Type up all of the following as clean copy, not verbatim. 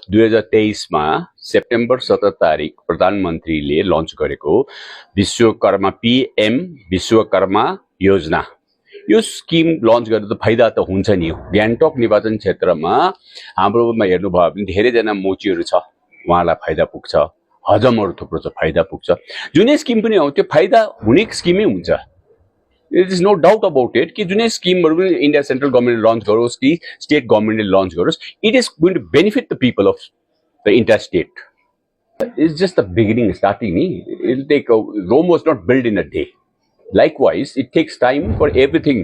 2023 मा सेप्टेम्बर 17 तारिक प्रधानमन्त्रीले लन्च गरेको विश्वकर्मा पीएम विश्वकर्मा योजना, यो स्किम लन्च गरेर त फाइदा त हुन्छ नि। ग्यान्टोक निर्वाचन क्षेत्रमा हाम्रोमा हेर्नुभयो भने धेरैजना मोचीहरू छ, उहाँलाई फाइदा पुग्छ, हजमहरू थुप्रो छ, फाइदा पुग्छ। जुनै स्किम पनि हो त्यो फाइदा हुने स्किमै हुन्छ। It is no doubt about it कि जुनै स्किमहरू पनि इन्डिया सेन्ट्रल गभर्मेन्टले लन्च गरोस् कि स्टेट गभर्मेन्टले लन्च गरोस्, it is going to benefit the people of the entire state. It's just the beginning, starting नि। It will take, Rome was not build in a day. Likewise it takes time for everything.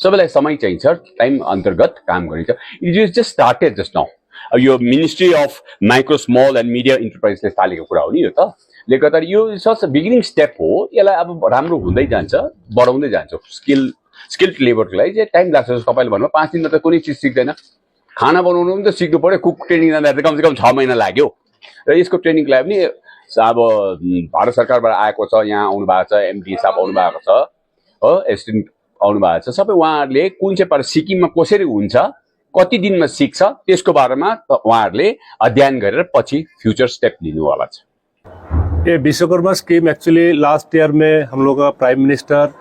सबैलाई समय चाहिन्छ, time अन्तर्गत काम गरिन्छ। It is just started just now. अब यो ministry of micro small and medium इन्टरप्राइजले थालेको कुरा हो नि यो त। ले गर्दा यो सच बिगिनिङ स्टेप हो। यसलाई अब राम्रो हुँदै जान्छ, बढाउँदै जान्छ। स्किल्ड लेबरको लागि चाहिँ टाइम लाग्छ। तपाईँले भन्नु 5 दिनमा त कुनै चिज सिक्दैन। खाना बनाउनु पनि त सिक्नु पर्यो। कुक ट्रेनिङ जाँदा कमसेकम 6 महिना लाग्यो। र यसको ट्रेनिङको लागि पनि अब भारत सरकारबाट आएको छ, यहाँ आउनु भएको छ, एमडी साहब आउनु भएको छ, हो, एसिस्टेन्ट आउनु भएको छ। सबै उहाँहरूले कुन चाहिँ पारा सिक्किममा कसरी हुन्छ, कति दिनमा सिक्छ, त्यसको बारेमा उहाँहरूले अध्ययन गरेर पछि फ्युचर स्टेप लिनुवाला छ। ये Vishwakarma scheme actually last year में हम लोग का प्राइम मिनिस्टर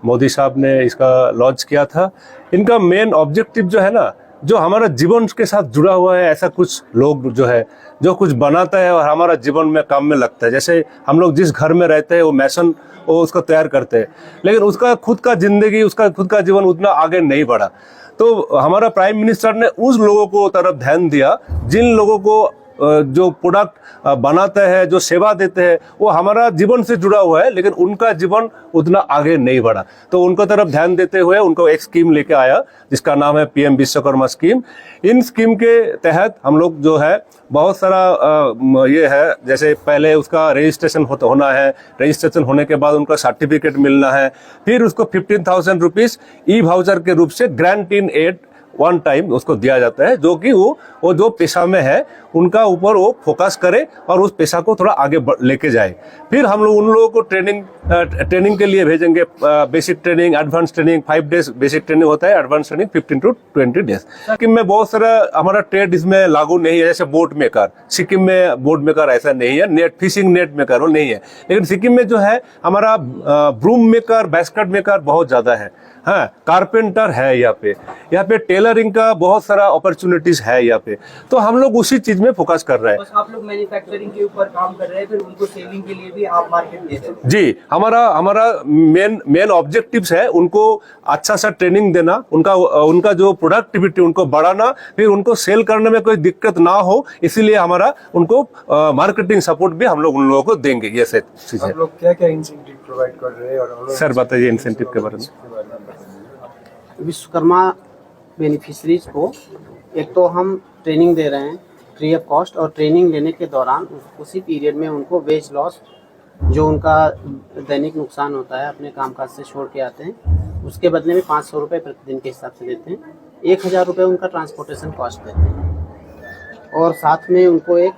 मोदी साहब ने इसका लॉन्च किया था। इनका मेन ऑब्जेक्टिव जो है ना, जो हमारा जीवन के साथ जुड़ा हुआ है, ऐसा कुछ लोग जो है जो कुछ बनाता है और हमारा जीवन में काम में लगता है। जैसे हम लोग जिस घर में रहते हैं वो मैसन वो उसको तैयार करते हैं, लेकिन उसका खुद का जिंदगी, उसका खुद का जीवन उतना आगे नहीं बढ़ा। तो हमारा प्राइम मिनिस्टर ने उस लोगों को तरफ ध्यान दिया जिन लोगों को जो प्रोडक्ट बनाते हैं, जो सेवा देते हैं, वो हमारा जीवन से जुड़ा हुआ है, लेकिन उनका जीवन उतना आगे नहीं बढ़ा। तो उनको तरफ ध्यान देते हुए उनको एक स्कीम लेके आया जिसका नाम है पीएम विश्वकर्मा स्कीम। इन स्कीम के तहत हम लोग जो है बहुत सारा ये है, जैसे पहले उसका रजिस्ट्रेशन होना है, रजिस्ट्रेशन होने के बाद उनका सर्टिफिकेट मिलना है, फिर उसको 15,000 रुपीज़ ई वाउचर के रूप से grant in aid one time उसको दिया जाता है, जो कि वो जो पेशा में है उनका ऊपर वो फोकस करे और उस पेशा को थोड़ा आगे लेके जाए। फिर हम लोग उन लोगों को ट्रेनिंग के लिए भेजेंगे। Basic training, advance training, 5 days basic training होता है, advance training 15 to 20 days. Sikkim में बहुत सारा हमारा ट्रेड इसमें लागू नहीं है। जैसे बोट मेकर, सिक्किम में बोट मेकर ऐसा नहीं है, नेट फिशिंग नेट मेकर वो नहीं है। लेकिन सिक्किम में जो है हमारा ब्रूम मेकर, बास्केट मेकर बहुत ज़्यादा है। हाँ, कारपेंटर है यहाँ पे टेलरिंग का बहुत सारा अपॉर्चुनिटीज है यहाँ पे। तो हम लोग उसी चीज में फोकस कर रहे हैं। बस आप लोग मैन्युफैक्चरिंग के ऊपर काम कर रहे हैं, फिर उनको सेलिंग के लिए भी आप मार्केट दे रहे हैं? जी, हमारा मेन ऑब्जेक्टिव्स है उनको अच्छा सा ट्रेनिंग देना, उनका जो प्रोडक्टिविटी उनको बढ़ाना, फिर उनको सेल करने में कोई दिक्कत ना हो, इसीलिए हमारा उनको मार्केटिंग सपोर्ट भी हम लोग उन लोगों को देंगे। ये चीज है। आप लोग क्या क्या इंसेंटिव प्रोवाइड कर रहे हैं? और सर बताइए इंसेंटिव के बारे में। विश्वकर्मा बेनिफिशरीज को एक तो हम ट्रेनिंग दे रहे हैं फ्री ऑफ कॉस्ट, और ट्रेनिंग लेने के दौरान उसी पीरियड में उनको वेज लॉस, जो उनका दैनिक नुकसान होता है अपने कामकाज से छोड़ के आते हैं, उसके बदले में 500 रुपये प्रतिदिन के हिसाब से देते हैं। 1000 रुपये उनका ट्रांसपोर्टेशन कॉस्ट देते हैं, और साथ में उनको एक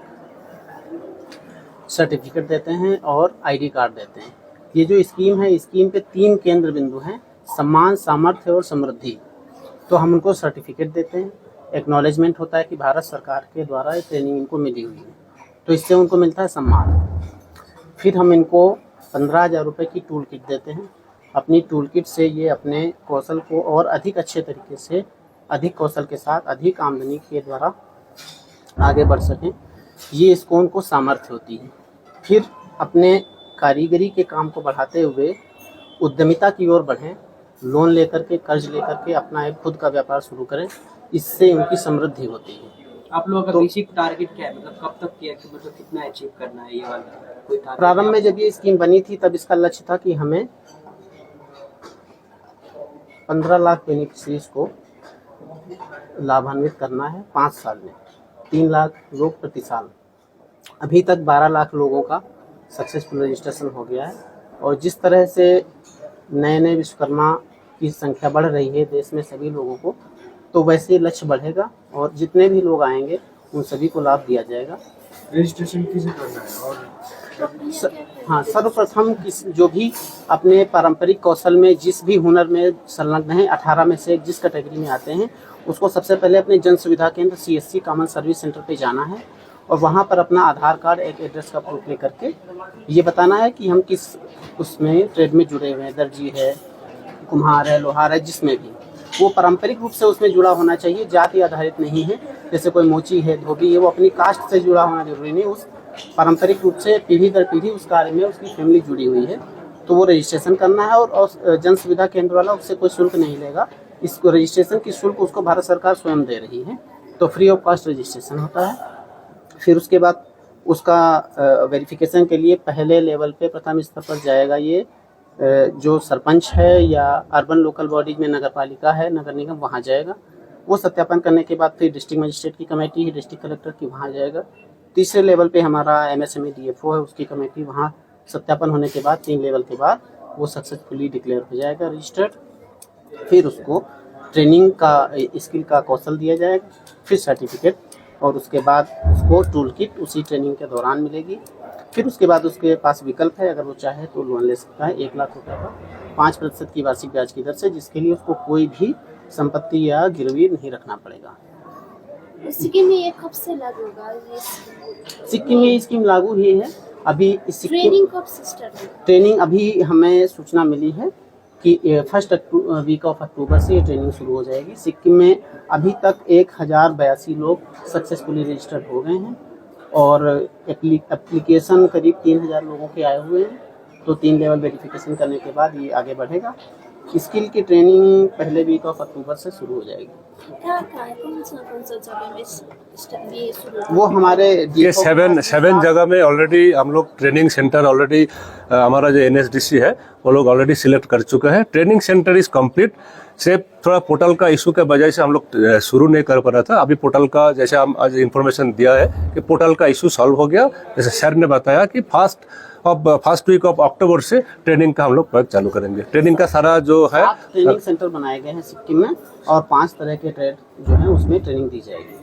सर्टिफिकेट देते हैं और आईडी कार्ड देते हैं। ये जो स्कीम है, स्कीम पे 3 केंद्र बिंदु हैं: सम्मान, सामर्थ्य और समृद्धि। तो हम उनको सर्टिफिकेट देते हैं, एक्नॉलेजमेंट होता है कि भारत सरकार के द्वारा ये ट्रेनिंग इनको मिली हुई है, तो इससे उनको मिलता है सम्मान। फिर हम इनको 15,000 रुपये की टूल किट देते हैं। अपनी टूल किट से ये अपने कौशल को और अधिक अच्छे तरीके से, अधिक कौशल के साथ, अधिक आमदनी के द्वारा आगे बढ़ सकें, ये इसको उनको सामर्थ्य होती है। फिर अपने कारीगरी के काम को बढ़ाते हुए उद्यमिता की ओर बढ़ें, लोन लेकर के, कर्ज लेकर के अपना एक खुद का व्यापार शुरू करें, इससे उनकी समृद्धि होती है। आप लोगों का बेसिक टारगेट क्या है? मतलब कब तक किया, मतलब कितना अचीव करना है ये वाला कोई टारगेट? प्रारंभ में जब ये स्कीम बनी थी तब इसका लक्ष्य था कि हमें 15 लाख बेनिफिशरीज को लाभान्वित करना है 5 साल में, 3 लाख लोग प्रति साल। अभी तक 12 लाख लोगों का सक्सेसफुल रजिस्ट्रेशन हो गया है, और जिस तरह से नए विश्वकर्मा की संख्या बढ़ रही है देश में सभी लोगों को, तो वैसे लक्ष्य बढ़ेगा और जितने भी लोग आएंगे उन सभी को लाभ दिया जाएगा। रजिस्ट्रेशन किसे करना है? और हाँ, सर्वप्रथम जो भी अपने पारंपरिक कौशल में जिस भी हुनर में संलग्न हैं, 18 में से जिस कैटेगरी में आते हैं, उसको सबसे पहले अपने जन सुविधा केंद्र CSC कॉमन सर्विस सेंटर पे जाना है और वहाँ पर अपना आधार कार्ड, एक एड्रेस का प्रूफ ले करके ये बताना है कि हम किस उसमें ट्रेड में जुड़े हुए हैं, दर्जी है, कुम्हार है, लोहार है, जिसमें भी वो पारंपरिक रूप से उसमें जुड़ा होना चाहिए, जाति आधारित नहीं है। जैसे कोई मोची है, धोबी है, वो अपनी कास्ट से जुड़ा होना जरूरी नहीं, उस पारंपरिक रूप से पीढ़ी दर पीढ़ी उस कार्य में उसकी फैमिली जुड़ी हुई है, तो वो रजिस्ट्रेशन करना है। और जन सुविधा केंद्र वाला उससे कोई शुल्क नहीं लेगा, इसको रजिस्ट्रेशन की शुल्क उसको भारत सरकार स्वयं दे रही है, तो फ्री ऑफ कॉस्ट रजिस्ट्रेशन होता है। फिर उसके बाद उसका वेरिफिकेशन के लिए पहले लेवल पे प्रथम स्तर पर जाएगा ये जो सरपंच है या अर्बन लोकल बॉडीज में नगर पालिका है, नगर निगम, वहाँ जाएगा। वो सत्यापन करने के बाद फिर डिस्ट्रिक्ट मजिस्ट्रेट की कमेटी है, डिस्ट्रिक्ट कलेक्टर की, वहाँ जाएगा। तीसरे लेवल पे हमारा MSME DFO है, उसकी कमेटी, वहाँ सत्यापन होने के बाद 3 लेवल के बाद वो सक्सेसफुली डिक्लेयर हो जाएगा, रजिस्टर्ड। फिर उसको ट्रेनिंग का, स्किल का कौशल दिया जाएगा, फिर सर्टिफिकेट, और उसके बाद उसको टूल किट उसी ट्रेनिंग के दौरान मिलेगी। फिर उसके बाद उसके पास विकल्प है, अगर वो चाहे तो लोन ले सकता है 1 लाख रुपए का 5% की वार्षिक ब्याज की दर से, जिसके लिए उसको कोई भी संपत्ति या गिरवी नहीं रखना पड़ेगा। सिक्किम में ये कब से लागू होगा? सिक्किम में स्कीम लागू ही है अभी। ट्रेनिंग कब से स्टार्ट होगा? ट्रेनिंग अभी हमें सूचना मिली है कि फर्स्ट वीक ऑफ अक्टूबर से ये ट्रेनिंग शुरू हो जाएगी। सिक्किम में अभी तक 1082 लोग सक्सेसफुली रजिस्टर्ड हो गए हैं और एप्लीकेशन करीब 3000 लोगों के आए हुए हैं, तो 3 लेवल वेरिफिकेशन करने के बाद ये आगे बढ़ेगा। स्किल की ट्रेनिंग पहले वीक ऑफ अक्टूबर से शुरू हो जाएगी। कौन सा जगह में ये शुरू होगा? वो हमारे ये 7 जगह में ऑलरेडी हम लोग ट्रेनिंग सेंटर ऑलरेडी हमारा जो NSDC है वो लोग ऑलरेडी सिलेक्ट कर चुके हैं। Training centre is complete. सिर्फ थोड़ा पोर्टल का इशू के वजह से हम लोग शुरू नहीं कर पा रहा था। अभी पोर्टल का, जैसे हम आज इन्फॉर्मेशन दिया है कि पोर्टल का इशू सॉल्व हो गया। जैसे सर ने बताया कि फर्स्ट वीक ऑफ अक्टूबर से ट्रेनिंग का हम लोग वर्क चालू करेंगे। ट्रेनिंग का सारा जो है 7 ट्रेनिंग सेंटर बनाए गए हैं सिक्किम में और 5 तरह के ट्रेड जो है उसमें ट्रेनिंग दी जाएगी।